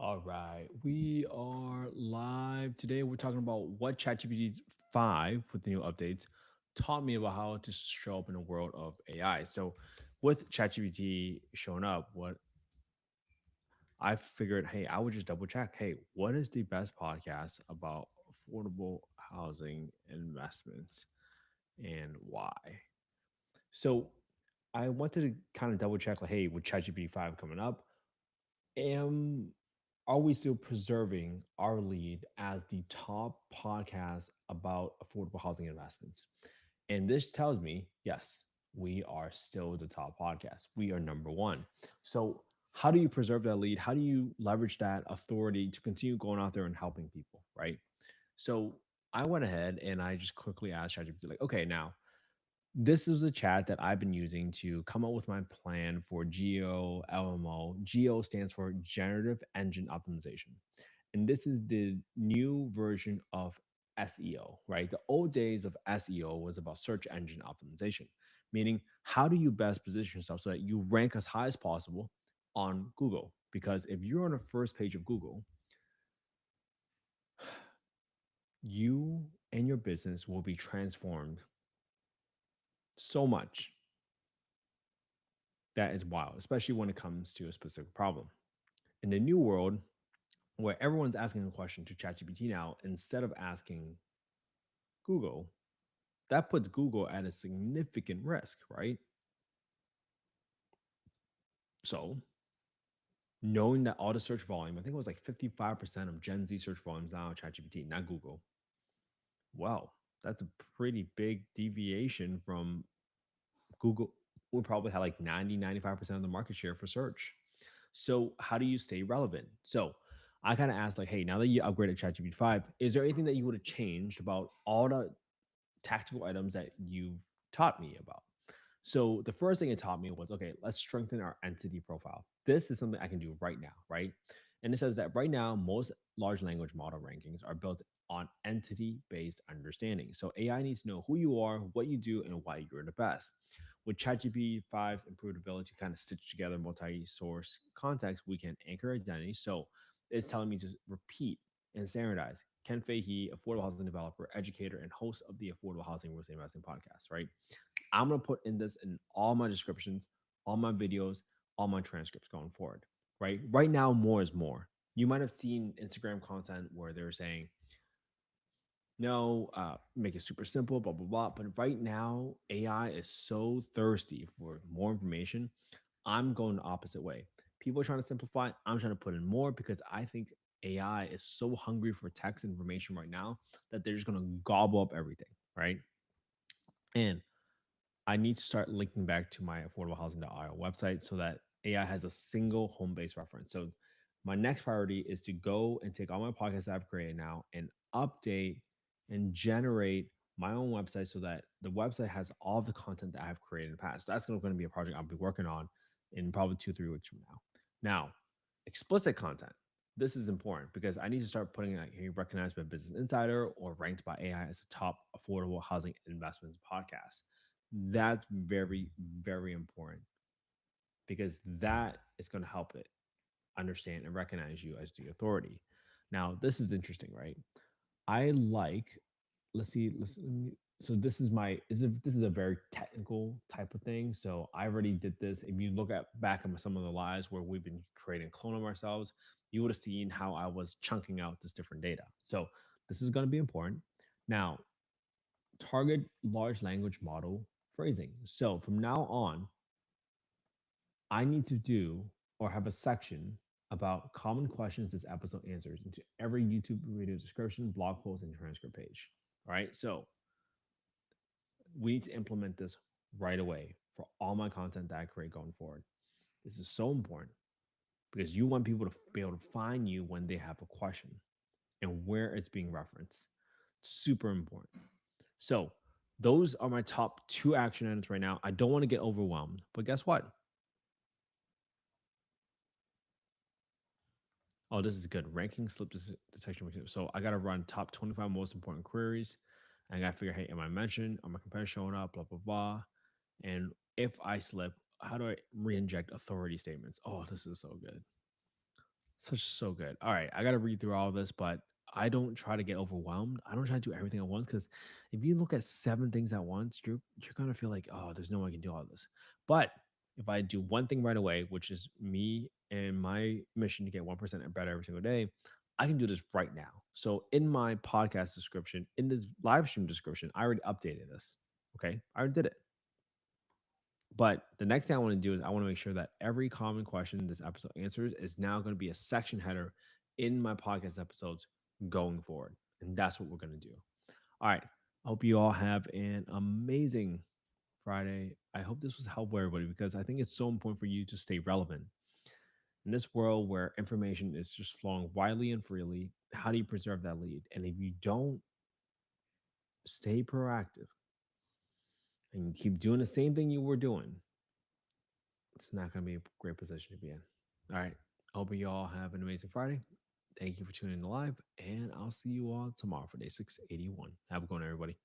All right, we are live today. We're talking about what ChatGPT 5 with the new updates taught me about how to show up in the world of AI. So, with ChatGPT showing up, what I figured, hey, I would just double check. Hey, what is the best podcast about affordable housing investments and why? So, I wanted to kind of double check, like, hey, with ChatGPT 5 coming up, am are we still preserving our lead as the top podcast about affordable housing investments? And this tells me, yes, we are still the top podcast. We are number one. So, how do you preserve that lead? How do you leverage that authority to continue going out there and helping people? Right. So, I went ahead and I just quickly asked ChatGPT, like, okay, now this is a chat that I've been using to come up with my plan for GEO LMO. GEO stands for Generative Engine Optimization. And this is the new version of SEO, right? The old days of SEO was about search engine optimization, meaning how do you best position yourself so that you rank as high as possible on Google? Because if you're on the first page of Google, you and your business will be transformed so much that is wild, especially when it comes to a specific problem. In the new world, where everyone's asking a question to ChatGPT now instead of asking Google, that puts Google at a significant risk, right? So, knowing that all the search volume, I think it was like 55% of Gen Z search volume is now on ChatGPT, not Google. Wow, that's a pretty big deviation from Google. We probably have like 95% of the market share for search. So how do you stay relevant? So I kind of asked like, hey, now that you upgraded ChatGPT 5, is there anything that you would have changed about all the tactical items that you've taught me about? So the first thing it taught me was, okay, let's strengthen our entity profile. This is something I can do right now, right? And it says that right now, most large language model rankings are built on entity based understanding. So AI needs to know who you are, what you do, and why you're the best. With ChatGPT 5's improved ability to kind of stitch together multi source context, we can anchor identity. So it's telling me to repeat and standardize. Kent Fai He, affordable housing developer, educator, and host of the Affordable Housing Real Estate Investing podcast, right? I'm going to put in this in all my descriptions, all my videos, all my transcripts going forward, right? Right now, more is more. You might have seen Instagram content where they're saying, no, make it super simple, blah, blah, blah. But right now, AI is so thirsty for more information. I'm going the opposite way. People are trying to simplify. I'm trying to put in more because I think AI is so hungry for text information right now that they're just going to gobble up everything, right? And I need to start linking back to my affordablehousing.io website so that AI has a single home base reference. So my next priority is to go and take all my podcasts that I've created now and update and generate my own website so that the website has all the content that I've created in the past. So that's going to be a project I'll be working on in probably 2, 3 weeks from now. Now, explicit content. This is important because I need to start putting like recognized by Business Insider or ranked by AI as a top affordable housing investments podcast. That's very, very important because that is going to help it understand and recognize you as the authority. Now, this is interesting, right? I like, let's see, so this is a very technical type of thing. So I already did this. If you look at back at some of the lives where we've been creating clone of ourselves, you would have seen how I was chunking out this different data. So this is going to be important. Now, target large language model phrasing. So from now on, I need to do or have a section about common questions this episode answers into every YouTube video description, blog post, and transcript page. All right. So we need to implement this right away for all my content that I create going forward. This is so important because you want people to be able to find you when they have a question and where it's being referenced. Super important. So those are my top two action items right now. I don't want to get overwhelmed, but guess what? Oh, this is good. Ranking detection. So I got to run top 25 most important queries. I got to figure, hey, am I mentioned? Are my competitors showing up? Blah, blah, blah. And if I slip, how do I re-inject authority statements? Oh, this is so good. Such so good. All right, I got to read through all this, but I don't try to get overwhelmed. I don't try to do everything at once because if you look at seven things at once, you're gonna feel like, oh, there's no way I can do all this. But if I do one thing right away, which is me and my mission to get 1% and better every single day, I can do this right now. So in my podcast description, in this live stream description, I already updated this. Okay, I already did it. But the next thing I want to do is I want to make sure that every common question this episode answers is now going to be a section header in my podcast episodes going forward. And that's what we're going to do. All right. I hope you all have an amazing Friday. I hope this was helpful for everybody because I think it's so important for you to stay relevant. In this world where information is just flowing widely and freely, how do you preserve that lead? And if you don't stay proactive and you keep doing the same thing you were doing, it's not going to be a great position to be in. All right. Hope you all have an amazing Friday. Thank you for tuning in live, and I'll see you all tomorrow for day 681. Have a good one, everybody.